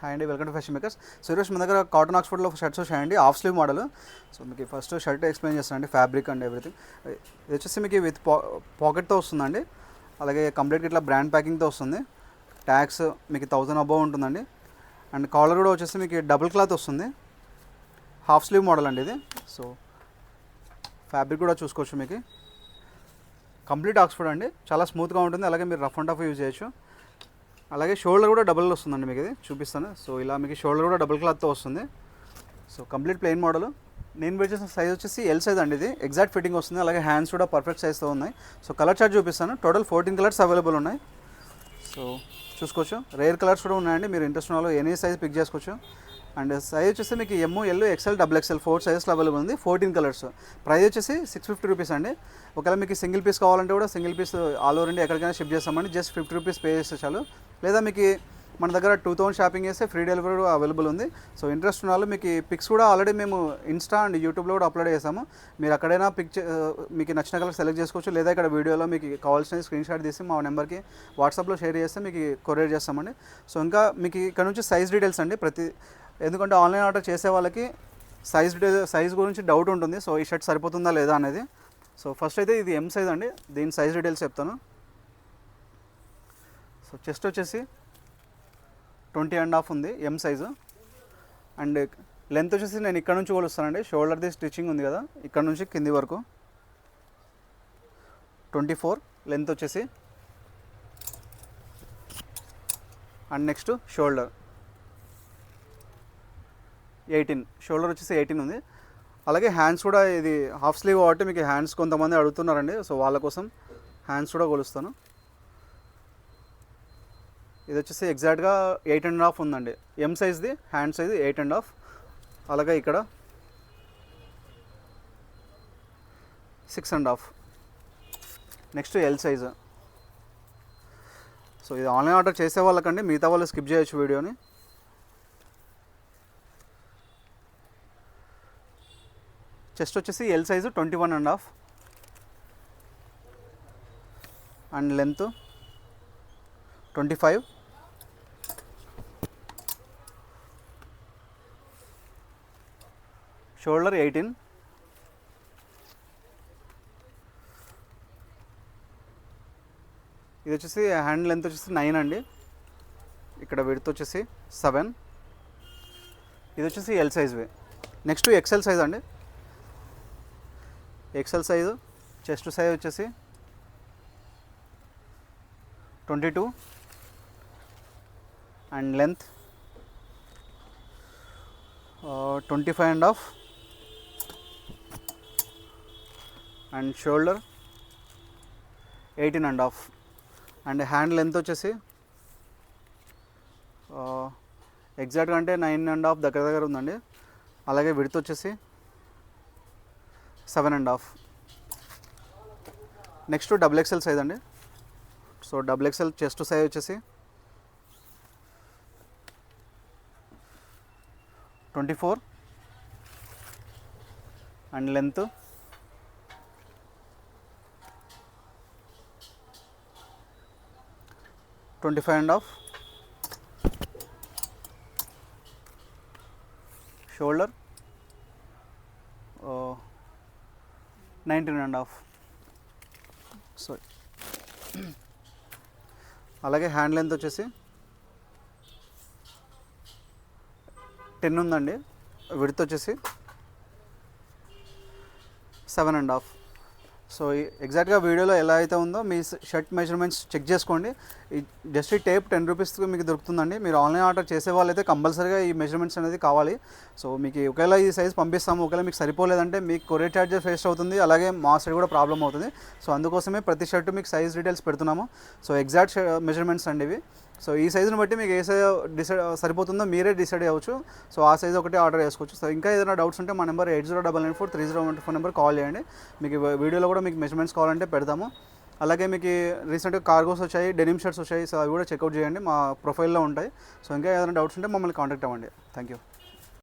Hi అండి, welcome to fashion makers. Suresh, మన దగ్గర కాటన్ ఆక్స్ఫర్డ్లో షర్ట్స్ వచ్చాయండి, హాఫ్ స్లీవ్ మోడల్. సో మీకు ఫస్ట్ షర్ట్ ఎక్స్ప్లెయిన్ చేస్తానండి, ఫ్యాబ్రిక్ అండ్ ఎవ్రీథింగ్. ఇది వచ్చేసి మీకు విత్ పాకెట్తో వస్తుందండి, అలాగే కంప్లీట్గా ఇట్లా బ్రాండ్ ప్యాకింగ్తో వస్తుంది. ట్యాక్స్ మీకు 1000 అబోవ్ ఉంటుందండి. అండ్ కాలర్ కూడా వచ్చేసి మీకు డబుల్ క్లాత్ వస్తుంది, హాఫ్ స్లీవ్ మోడల్ అండి ఇది. సో ఫ్యాబ్రిక్ కూడా చూసుకోవచ్చు, మీకు కంప్లీట్ ఆక్స్ఫర్డ్ అండి, చాలా స్మూత్గా ఉంటుంది. అలాగే మీరు రఫ్ అండ్ టఫ్ యూజ్ చేయొచ్చు. అలాగే షోల్డర్ కూడా డబుల్ వస్తుందండి, మీకు ఇది చూపిస్తాను. సో ఇలా మీకు షోల్డర్ కూడా డబుల్ క్లాత్తో వస్తుంది. So complete plain model. నేను వేర్ చేసిన సైజ్ వచ్చేసి ఎల్ సైజ్ అండి, ఇది ఎగ్జాక్ట్ ఫిట్టింగ్ వస్తుంది. అలాగే హ్యాండ్స్ కూడా పర్ఫెక్ట్ సైజ్తో ఉన్నాయి. సో కలర్ చార్ట్ చూపిస్తాను. టోటల్ 14 కలర్స్ అవైలబుల్ ఉన్నాయి. సో చూసుకోవచ్చు, రేర్ కలర్స్ కూడా ఉన్నాయండి. మీరు ఇంట్రెస్ట్ ఉన్న వాళ్ళు ఎనీ సైజ్ పిక్ చేసుకోవచ్చు. అండ్ సైజ్ వచ్చేసి మీకు ఎమ్, ఎల్, ఎక్స్ఎల్, XXL 4 సైజెస్లో అవైలబుల్ ఉంది. 14 కలర్స్. ప్రైస్ వచ్చేసి 650 రూపీస్ అండి. ఒకవేళ మీకు సింగిల్ పీస్ కావాలంటే కూడా single piece all over India ఎక్కడికైనా షిప్ చేస్తామండి. జస్ట్ 50 రూపీస్ పే చేస్తే చాలు. లేదా మీకు మన దగ్గర 2000 షాపింగ్ చేస్తే ఫ్రీ డెలివరీ కూడా అవైలబుల్ ఉంది. సో ఇంట్రెస్ట్ ఉన్న వాళ్ళు మీకు పిక్స్ కూడా ఆల్రెడీ మేము ఇన్స్టా అండ్ యూట్యూబ్లో కూడా అప్లోడ్ చేసాము. మీరు అక్కడైనా మీకు నచ్చిన కలర్ సెలెక్ట్ చేసుకోవచ్చు. లేదా ఇక్కడ వీడియోలో మీకు కావాల్సిన స్క్రీన్ షాట్ తీసి మా నెంబర్కి వాట్సాప్లో షేర్ చేస్తే మీకు కొరియర్ చేస్తామండి. సో ఇంకా మీకు ఇక్కడ నుంచి సైజ్ డీటెయిల్స్ అండి, ఎందుకంటే ఆన్లైన్ ఆర్డర్ చేసే వాళ్ళకి సైజ్ గురించి డౌట్ ఉంటుంది. సో ఈ షర్ట్ సరిపోతుందా లేదా అనేది. సో ఫస్ట్ అయితే ఇది ఎం సైజ్ అండి, దీని సైజ్ డీటెయిల్స్ చెప్తాను. సో చెస్ట్ వచ్చేసి 20.5 ఉంది, ఎం సైజు. అండ్ లెంత్ వచ్చేసి నేను ఇక్కడ నుంచి కొలుస్తానండి, షోల్డర్ది స్టిచ్చింగ్ ఉంది కదా, ఇక్కడ నుంచి కింది వరకు 24 లెంత్ వచ్చేసి. అండ్ నెక్స్ట్ షోల్డర్ 18, షోల్డర్ వచ్చేసి 18 ఉంది. అలాగే హ్యాండ్స్ కూడా ఇది హాఫ్ స్లీవ్ కాబట్టి మీకు హ్యాండ్స్ కొంతమంది అడుగుతున్నారండి. సో వాళ్ళ కోసం హ్యాండ్స్ కూడా కొలుస్తాను. ఇది వచ్చేసి ఎగ్జాక్ట్గా 8.5 ఉందండి, ఎం సైజ్ది. Hand size 8.5. అలాగే ఇక్కడ 6.5. Next L size. సో ఇది ఆన్లైన్ ఆర్డర్ చేసే వాళ్ళకండి, మిగతా వాళ్ళు స్కిప్ చేయొచ్చు వీడియోని. చెస్ట్ వచ్చేసి L size 21.5. And length 25. Shoulder 18. ఇది వచ్చేసి హ్యాండ్ లెంత్ వచ్చేసి 9 అండి. ఇక్కడ విడ్త్ వచ్చేసి 7. ఇది వచ్చేసి ఎల్ సైజ్వి. నెక్స్ట్ ఎక్సెల్ సైజ్ అండి, ఎక్సెల్ సైజు. చెస్ట్ సైజ్ వచ్చేసి 22. And length 25.5. And shoulder 18.5. And hand length వచ్చేసి ఎగ్జాక్ట్గా అంటే 9.5 దగ్గర ఉందండి. అలాగే విడ్త్ వచ్చేసి 7.5. నెక్స్ట్ XXL సైజ్ అండి. సో XXL చెస్ట్ సైజ్ వచ్చేసి 24. And length 25.5. షోల్డర్ 19.5. సో అలాగే హ్యాండ్ లెంత్ వచ్చేసి 10 ఉందండి. విడ్త్ వచ్చేసి 7.5. సో ఎగ్జాక్ట్గా వీడియోలో ఎలా అయితే ఉందో మీ షర్ట్ మెజర్మెంట్స్ చెక్ చేసుకోండి. జస్ట్ ఈ టేప్ 10 రూపీస్కి మీకు దొరుకుతుందండి. మీరు ఆన్లైన్ ఆర్డర్ చేసే వాళ్ళైతే కంపల్సరీగా ఈ మెజర్మెంట్స్ అనేది కావాలి. సో మీకు ఒకవేళ ఈ సైజ్ పంపిస్తాము, ఒకవేళ మీకు సరిపోలేదంటే మీకు కొరియర్ ఛార్జెస్ వేస్ట్ అవుతుంది, అలాగే మా సైడ్ కూడా ప్రాబ్లం అవుతుంది. సో అందుకోసమే ప్రతి షర్ట్ మీకు సైజ్ డీటెయిల్స్ పెడుతున్నాము. సో ఎగ్జాక్ట్ మెజర్మెంట్స్ అండి ఇవి. సో ఈ సైజుని బట్టి మీకు ఏ సైజ్ సరిపోతుందో మీరే డిసైడ్ అవ్వచ్చు. సో ఆ సైజ్ ఒకటి ఆర్డర్ చేసుకోవచ్చు. సో ఇంకా ఏదైనా డౌట్స్ ఉంటే మా నెంబర్ 8099430124 నెంబర్ కాల్ చేయండి. మీకు వీడియోలో కూడా మీకు మెజర్మెంట్స్ కావాలంటే పెడతాము. అలాగే మీకు రీసెంట్గా కార్గోస్ వచ్చాయి, డెనిమ్ షర్ట్స్ వచ్చాయి. సో అవి కూడా చెక్అవుట్ చేయండి, మా ప్రొఫైల్లో ఉంటాయి. సో ఇంకా ఏదైనా డౌట్స్ ఉంటే మమ్మల్ని కాంటాక్ట్ అవ్వండి. Thank you.